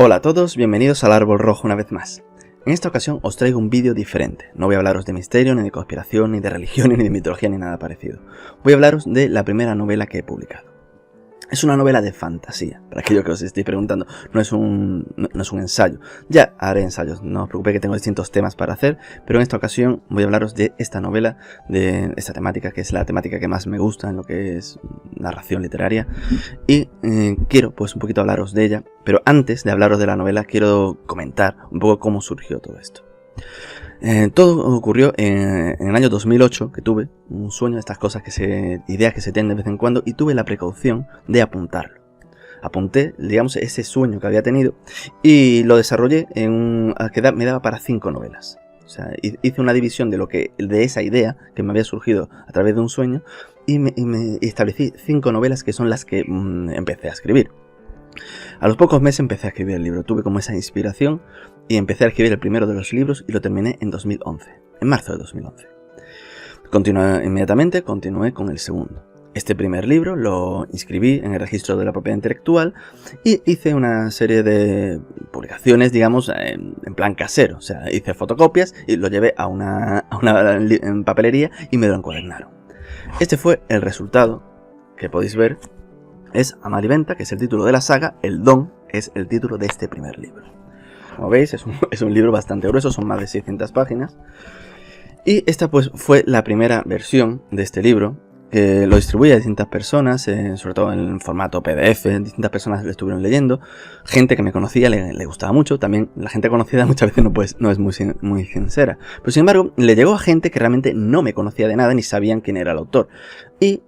Hola a todos, bienvenidos al Árbol Rojo una vez más. En esta ocasión os traigo un vídeo diferente. No voy a hablaros de misterio, ni de conspiración, ni de religión, ni de mitología, ni nada parecido. Voy a hablaros de la primera novela que he publicado. Es una novela de fantasía, para aquello que os estéis preguntando, no es un ensayo. Ya haré ensayos, no os preocupéis que tengo distintos temas para hacer, pero en esta ocasión voy a hablaros de esta novela, de esta temática, que es la temática que más me gusta en lo que es narración literaria, y quiero pues un poquito hablaros de ella, pero antes de hablaros de la novela quiero comentar un poco cómo surgió todo esto. Todo ocurrió en el año 2008, que tuve un sueño, estas cosas ideas que se tienen de vez en cuando, y tuve la precaución de apuntarlo. Apunté, digamos, ese sueño que había tenido y lo desarrollé me daba para 5 novelas. O sea, hice una división de esa idea que me había surgido a través de un sueño y me establecí 5 novelas que son las que empecé a escribir. A los pocos meses empecé a escribir el libro, tuve como esa inspiración y empecé a escribir el primero de los libros y lo terminé en 2011, en marzo de 2011. Inmediatamente continué con el segundo. Este primer libro lo inscribí en el registro de la propiedad intelectual y hice una serie de publicaciones, digamos, en plan casero. O sea, hice fotocopias y lo llevé a una papelería y me lo encuadernaron. Este fue el resultado que podéis ver. Es Amariventa, que es el título de la saga. El Don es el título de este primer libro. Como veis, es un libro bastante grueso, son más de 600 páginas. Y esta pues fue la primera versión de este libro, que lo distribuí a distintas personas, sobre todo en formato PDF, distintas personas lo estuvieron leyendo, gente que me conocía le gustaba mucho, también la gente conocida muchas veces no es muy sincera, pero sin embargo le llegó a gente que realmente no me conocía de nada ni sabían quién era el autor. Y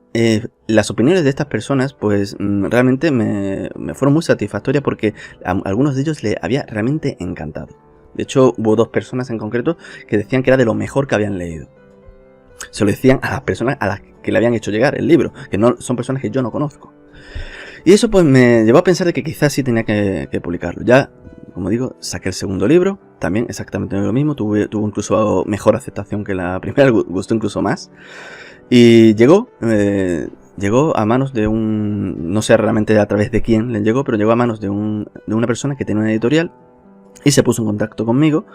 las opiniones de estas personas pues realmente me fueron muy satisfactorias porque a algunos de ellos les había realmente encantado. De hecho hubo 2 personas en concreto que decían que era de lo mejor que habían leído. Se lo decían a las personas a las que le habían hecho llegar el libro, que no son personas que yo no conozco. Y eso pues me llevó a pensar de que quizás sí tenía que publicarlo. Ya, como digo, saqué el segundo libro, también exactamente lo mismo, tuvo incluso mejor aceptación que la primera, gustó incluso más. Y llegó a manos de no sé realmente a través de quién le llegó, pero llegó a manos de una persona que tenía una editorial y se puso en contacto conmigo.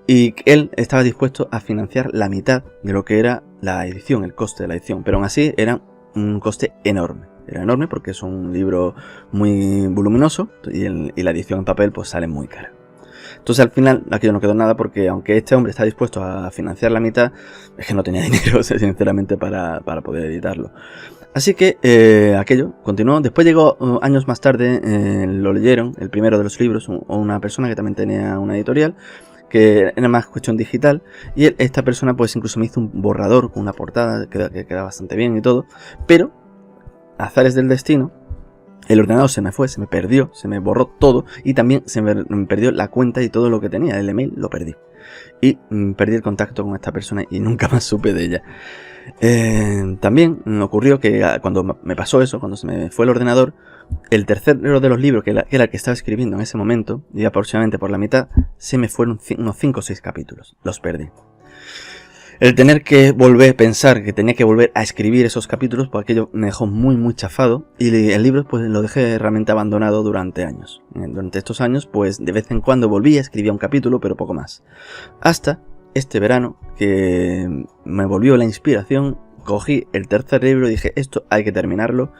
Y él estaba dispuesto a financiar la mitad de lo que era la edición, el coste de la edición. Pero aún así era un coste enorme. Era enorme porque es un libro muy voluminoso y la edición en papel pues sale muy cara. Entonces al final aquello no quedó nada porque aunque este hombre está dispuesto a financiar la mitad, es que no tenía dinero sinceramente para poder editarlo. Así que aquello continuó. Después llegó años más tarde, lo leyeron, el primero de los libros, una persona que también tenía una editorial, que era más cuestión digital, y esta persona pues incluso me hizo un borrador con una portada que queda bastante bien y todo, pero azares del destino, el ordenador se me fue, se me perdió, se me borró todo y también se me perdió la cuenta y todo lo que tenía, el email lo perdí y perdí el contacto con esta persona y nunca más supe de ella. También me ocurrió que cuando me pasó eso, cuando se me fue el ordenador, el tercero de los libros, que era el que estaba escribiendo en ese momento, y aproximadamente por la mitad, se me fueron unos 5 o 6 capítulos, los perdí. El tener que pensar que tenía que volver a escribir esos capítulos, pues aquello me dejó muy chafado, y el libro pues lo dejé realmente abandonado durante años. Durante estos años pues de vez en cuando volvía, escribía un capítulo, pero poco más. Hasta este verano que me volvió la inspiración, cogí el tercer libro y dije esto hay que terminarlo,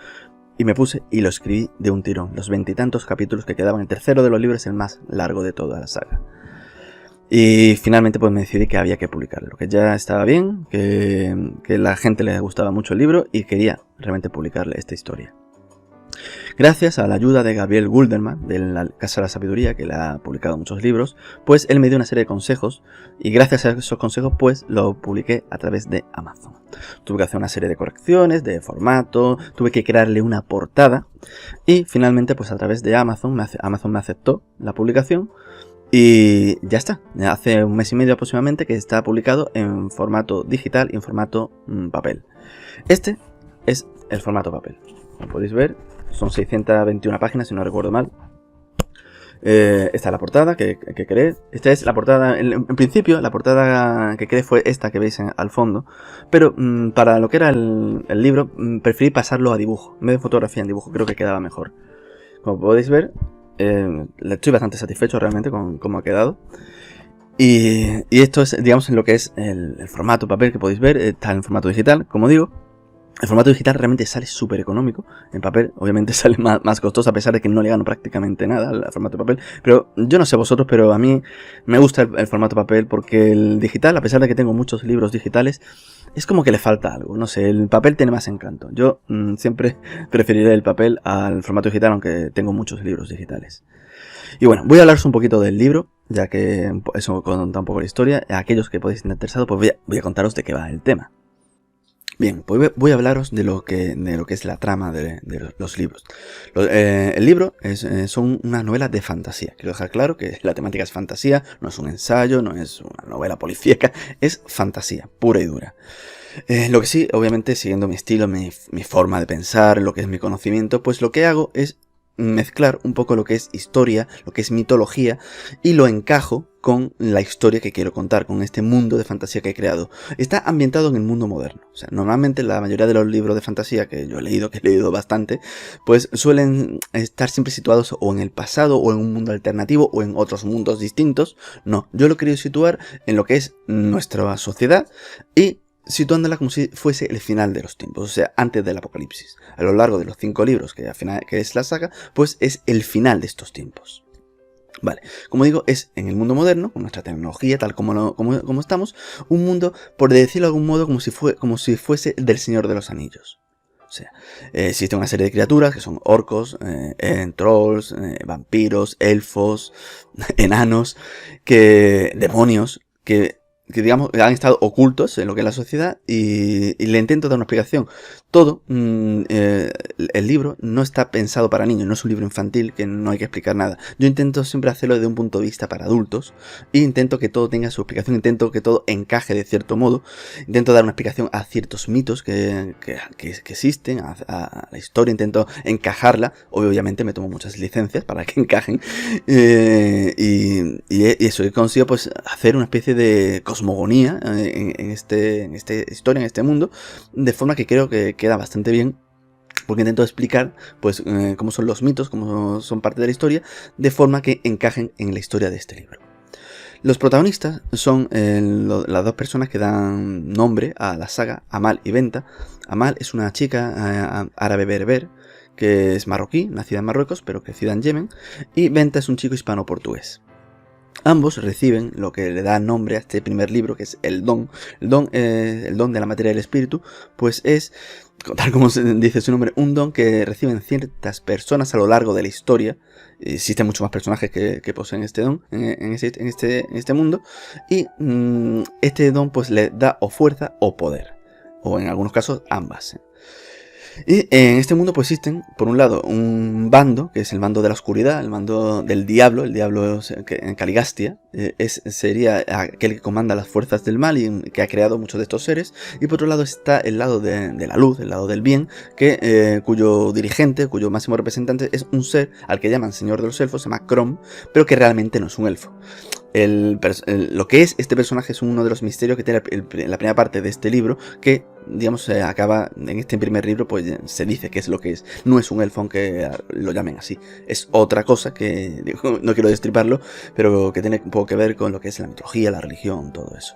y me puse y lo escribí de un tirón, los 20 y tantos capítulos que quedaban. El tercero de los libros es el más largo de toda la saga. Y finalmente pues me decidí que había que publicarlo, que ya estaba bien, que la gente le gustaba mucho el libro y quería realmente publicarle esta historia. Gracias a la ayuda de Gabriel Gulderman, de la Casa de la Sabiduría, que le ha publicado muchos libros, pues él me dio una serie de consejos y gracias a esos consejos pues lo publiqué a través de Amazon. Tuve que hacer una serie de correcciones, de formato, tuve que crearle una portada y finalmente pues a través de Amazon me aceptó la publicación y ya está. Hace un mes y medio aproximadamente que está publicado en formato digital y en formato papel. Este es el formato papel, como podéis ver. Son 621 páginas si no recuerdo mal. Esta es la portada que creé. Esta es la portada, en principio la portada que creé fue esta que veis al fondo. Pero para lo que era el libro preferí pasarlo a dibujo. En vez de fotografía en dibujo creo que quedaba mejor. Como podéis ver, Estoy bastante satisfecho realmente con cómo ha quedado. Y esto es, digamos, en lo que es el formato papel que podéis ver. Está en formato digital, como digo. El formato digital realmente sale súper económico. En papel, obviamente, sale más costoso, a pesar de que no le gano prácticamente nada al formato papel. Pero yo no sé vosotros, pero a mí me gusta el formato papel, porque el digital, a pesar de que tengo muchos libros digitales, es como que le falta algo. No sé, el papel tiene más encanto. Yo siempre preferiré el papel al formato digital, aunque tengo muchos libros digitales. Y bueno, voy a hablaros un poquito del libro, ya que eso cuenta un poco la historia. A aquellos que podéis estar interesados, pues voy a contaros de qué va el tema. Bien, pues voy a hablaros de lo que es la trama de los libros. El libro son una novela de fantasía. Quiero dejar claro que la temática es fantasía, no es un ensayo, no es una novela policíaca, es fantasía, pura y dura. Lo que sí, obviamente, siguiendo mi estilo, mi forma de pensar, lo que es mi conocimiento, pues lo que hago es mezclar un poco lo que es historia, lo que es mitología, y lo encajo con la historia que quiero contar, con este mundo de fantasía que he creado. Está ambientado en el mundo moderno. O sea, normalmente la mayoría de los libros de fantasía que yo he leído bastante, pues suelen estar siempre situados o en el pasado, o en un mundo alternativo, o en otros mundos distintos. No, yo lo he querido situar en lo que es nuestra sociedad y situándola como si fuese el final de los tiempos, o sea, antes del apocalipsis. A lo largo de los 5 libros que es la saga, pues es el final de estos tiempos. Vale, como digo, es en el mundo moderno, con nuestra tecnología, tal como estamos, un mundo, por decirlo de algún modo, como si fuese del Señor de los Anillos. O sea, existe una serie de criaturas que son orcos, trolls, vampiros, elfos, enanos, demonios, que digamos han estado ocultos en lo que es la sociedad, y le intento dar una explicación. Todo, el libro no está pensado para niños, no es un libro infantil que no hay que explicar nada. Yo intento siempre hacerlo desde un punto de vista para adultos, e intento que todo tenga su explicación, intento que todo encaje de cierto modo, intento dar una explicación a ciertos mitos que existen, a la historia, intento encajarla. Obviamente me tomo muchas licencias para que encajen, y eso, he conseguido pues hacer una especie de cosmogonía en esta historia, en este mundo, de forma que creo que queda bastante bien, porque intento explicar pues cómo son los mitos, cómo son parte de la historia, de forma que encajen en la historia de este libro. Los protagonistas son las dos personas que dan nombre a la saga, Amal y Benta. Amal es una chica árabe berber, que es marroquí, nacida en Marruecos, pero crecida en Yemen, y Benta es un chico hispano-portugués. Ambos reciben lo que le da nombre a este primer libro, que es el don. El don de la materia del espíritu, pues es, tal como dice su nombre, un don que reciben ciertas personas a lo largo de la historia. Existen muchos más personajes que poseen este don en este mundo, y este don pues le da o fuerza o poder, o en algunos casos ambas. Y en este mundo pues existen, por un lado, un bando, que es el bando de la oscuridad, el bando del diablo. El diablo en Caligastia sería aquel que comanda las fuerzas del mal y que ha creado muchos de estos seres. Y por otro lado está el lado de la luz, el lado del bien, cuyo dirigente, cuyo máximo representante es un ser al que llaman Señor de los Elfos, se llama Crom, pero que realmente no es un elfo. Lo que es este personaje es uno de los misterios que tiene la primera parte de este libro, que digamos acaba en este primer libro, pues se dice que es lo que es. No es un elfo, aunque lo llamen así, es otra cosa que no quiero destriparlo, pero que tiene un poco que ver con lo que es la mitología, la religión, todo eso.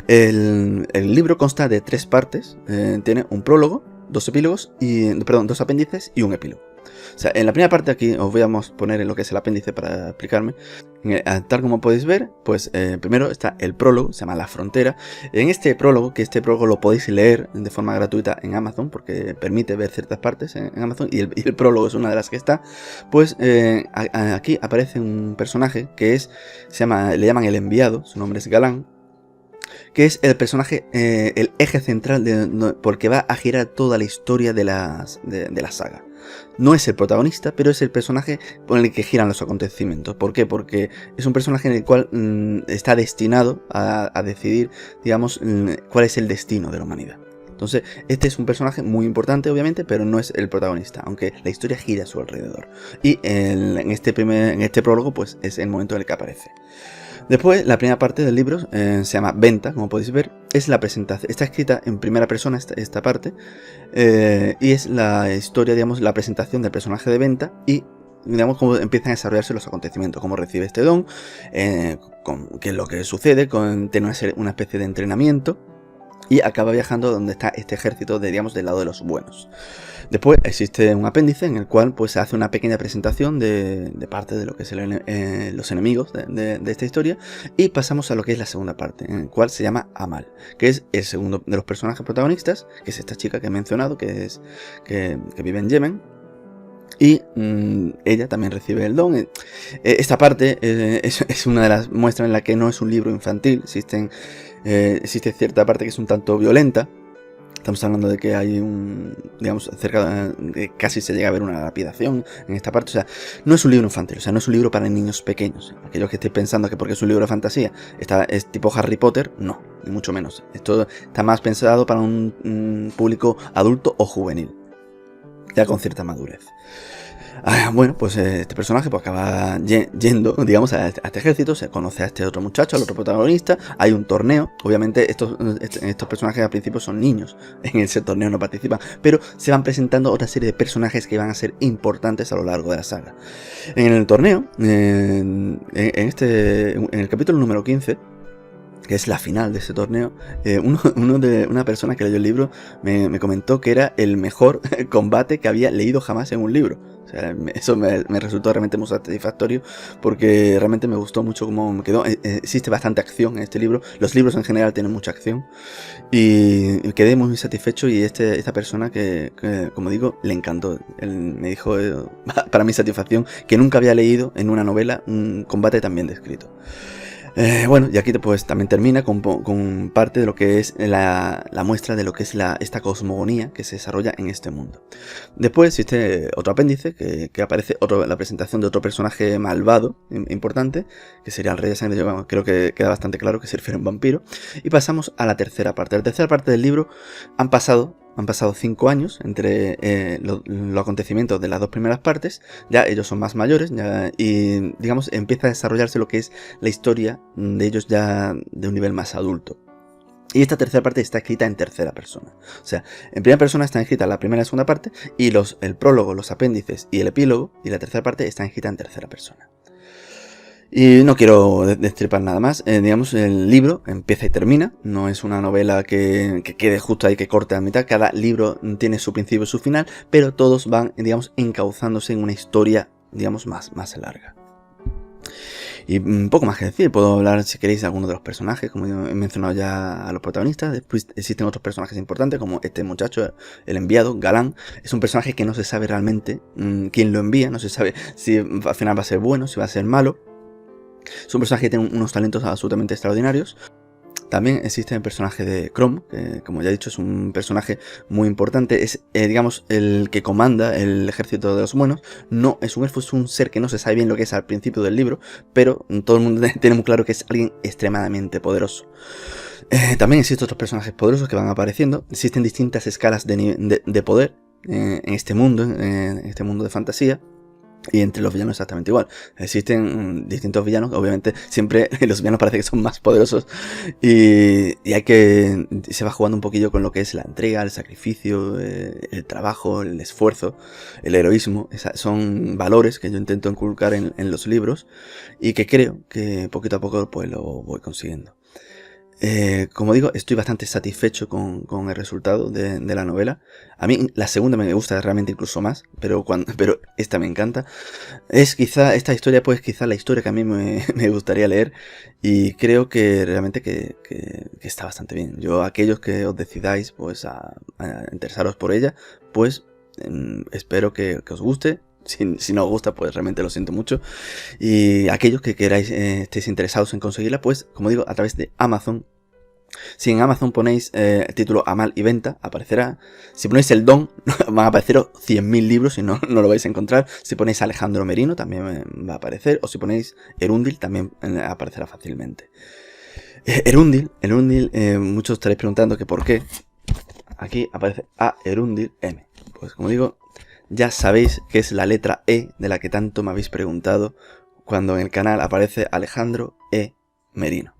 El libro consta de 3 partes. Tiene un prólogo, 2 epílogos dos apéndices y un epílogo. O sea, en la primera parte, aquí os voy a poner en lo que es el apéndice para explicarme. Tal como podéis ver, pues primero está el prólogo, se llama La Frontera. En este prólogo lo podéis leer de forma gratuita en Amazon, porque permite ver ciertas partes en Amazon, y el prólogo es una de las que está. Pues aquí aparece un personaje que le llaman el enviado, su nombre es Galán, que es el personaje, el eje central porque va a girar toda la historia de la saga. No es el protagonista, pero es el personaje por el que giran los acontecimientos. ¿Por qué? Porque es un personaje en el cual está destinado a decidir, digamos, cuál es el destino de la humanidad. Entonces, este es un personaje muy importante, obviamente, pero no es el protagonista, aunque la historia gira a su alrededor. Y en este prólogo, pues es el momento en el que aparece. Después, la primera parte del libro se llama Venta, como podéis ver, es la presentación. Está escrita en primera persona esta parte, y es la historia, digamos, la presentación del personaje de Venta, y digamos, cómo empiezan a desarrollarse los acontecimientos, cómo recibe este don, qué es lo que sucede, tiene una especie de entrenamiento y acaba viajando donde está este ejército, digamos, del lado de los buenos. Después existe un apéndice en el cual pues, se hace una pequeña presentación de parte de lo que es los enemigos de esta historia, y pasamos a lo que es la segunda parte, en el cual se llama Amal, que es el segundo de los personajes protagonistas, que es esta chica que he mencionado, que vive en Yemen. Y ella también recibe el don. Esta parte es una de las muestras en la que no es un libro infantil. Existe cierta parte que es un tanto violenta. Estamos hablando de que hay digamos, cerca de casi se llega a ver una lapidación en esta parte. O sea, no es un libro infantil, o sea, no es un libro para niños pequeños. Aquellos que estéis pensando que porque es un libro de fantasía es tipo Harry Potter, no, ni mucho menos. Esto está más pensado para un público adulto o juvenil, ya con cierta madurez. Bueno, pues este personaje pues acaba yendo, digamos, a este ejército, se conoce a este otro muchacho, al otro protagonista, hay un torneo. Obviamente estos personajes al principio son niños, en ese torneo no participan, pero se van presentando otra serie de personajes que van a ser importantes a lo largo de la saga. En el torneo, en el capítulo número 15, que es la final de ese torneo, una persona que leyó el libro me comentó que era el mejor combate que había leído jamás en un libro. O sea, eso me resultó realmente muy satisfactorio, porque realmente me gustó mucho cómo me quedó. Existe bastante acción en este libro. Los libros en general tienen mucha acción. Y quedé muy satisfecho, y esta persona que, como digo, le encantó. Él me dijo, para mi satisfacción, que nunca había leído en una novela un combate tan bien descrito. Bueno, y aquí pues también termina con parte de lo que es la muestra de lo que es esta cosmogonía que se desarrolla en este mundo. Después existe otro apéndice que aparece la presentación de otro personaje malvado importante, que sería el Rey de Sangre. Yo creo que queda bastante claro que se refiere a un vampiro. Y pasamos a la tercera parte. La tercera parte del libro han pasado 5 años entre los acontecimientos de las dos primeras partes. Ya ellos son más mayores, y digamos empieza a desarrollarse lo que es la historia de ellos ya de un nivel más adulto. Y esta tercera parte está escrita en tercera persona. O sea, en primera persona están escritas la primera y la segunda parte, y el prólogo, los apéndices y el epílogo y la tercera parte están escritas en tercera persona. Y no quiero destripar nada más. Digamos, el libro empieza y termina. No es una novela que quede justo ahí, que corte a mitad. Cada libro tiene su principio y su final, pero todos van, digamos, encauzándose en una historia, digamos, más larga. Y poco más que decir. Puedo hablar, si queréis, de algunos de los personajes. Como he mencionado ya a los protagonistas. Después existen otros personajes importantes, como este muchacho, el enviado, Galán. Es un personaje que no se sabe realmente quién lo envía. No se sabe si al final va a ser bueno, si va a ser malo. Es un personaje que tiene unos talentos absolutamente extraordinarios. También existe el personaje de Chrome, que, como ya he dicho, es un personaje muy importante. Es, digamos, el que comanda el ejército de los buenos. No es un elfo, es un ser que no se sabe bien lo que es al principio del libro, pero todo el mundo tiene muy claro que es alguien extremadamente poderoso. También existen otros personajes poderosos que van apareciendo. Existen distintas escalas de poder en este mundo de fantasía. Y entre los villanos exactamente igual. Existen distintos villanos. Obviamente siempre los villanos parece que son más poderosos. Y se va jugando un poquillo con lo que es la entrega, el sacrificio, el trabajo, el esfuerzo, el heroísmo. Son valores que yo intento inculcar en los libros, y que creo que poquito a poco pues lo voy consiguiendo. Como digo, estoy bastante satisfecho con el resultado de la novela. A mí la segunda me gusta realmente incluso más, pero esta me encanta. Esta historia, pues quizá la historia que a mí me gustaría leer, y creo que realmente que está bastante bien. Yo, aquellos que os decidáis pues a interesaros por ella, pues espero que os guste. Si no os gusta, pues realmente lo siento mucho. Y aquellos que queráis, estéis interesados en conseguirla, pues como digo, a través de Amazon. Si en Amazon ponéis el título Amal y Venta, aparecerá. Si ponéis el Don, van a apareceros 100.000 libros y no lo vais a encontrar. Si ponéis Alejandro Merino, también va a aparecer. O si ponéis Erundil, también aparecerá fácilmente. Erundil, muchos estaréis preguntando que por qué. Aquí aparece A Erundil M. Pues como digo, ya sabéis que es la letra E de la que tanto me habéis preguntado cuando en el canal aparece Alejandro E. Merino.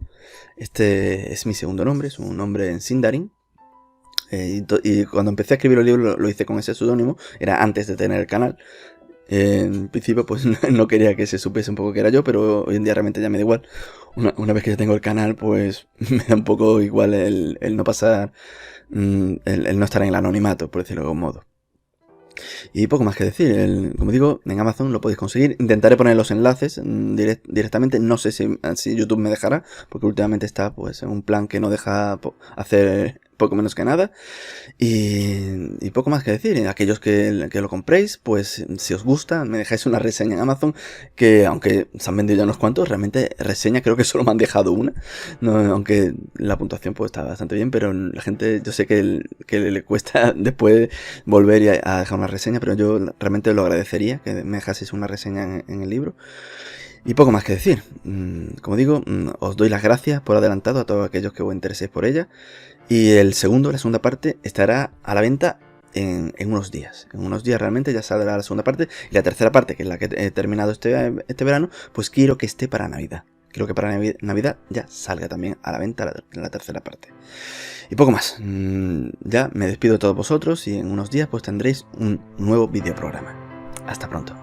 Este es mi segundo nombre, es un nombre en Sindarin. Y cuando empecé a escribir el libro lo hice con ese seudónimo, era antes de tener el canal. En principio pues no quería que se supiese un poco que era yo, pero hoy en día realmente ya me da igual. Una vez que yo tengo el canal, pues me da un poco igual el no pasar, el no estar en el anonimato, por decirlo de algún modo. Y poco más que decir, como digo, en Amazon lo podéis conseguir. Intentaré poner los enlaces directamente, no sé si YouTube me dejará, porque últimamente está pues en un plan que no deja hacer poco menos que nada. Y poco más que decir, aquellos que lo compréis, pues si os gusta, me dejáis una reseña en Amazon, que aunque se han vendido ya unos cuantos, realmente reseña creo que solo me han dejado una, no, aunque la puntuación pues está bastante bien, pero la gente, yo sé que le cuesta después volver a dejar una reseña, pero yo realmente lo agradecería, que me dejaseis una reseña en el libro. Y poco más que decir, como digo, os doy las gracias por adelantado a todos aquellos que os intereséis por ella. Y la segunda parte, estará a la venta en unos días. En unos días realmente ya saldrá la segunda parte. Y la tercera parte, que es la que he terminado este verano, pues quiero que esté para Navidad. Quiero que para Navidad ya salga también a la venta la tercera parte. Y poco más. Ya me despido de todos vosotros y en unos días pues tendréis un nuevo videoprograma. Hasta pronto.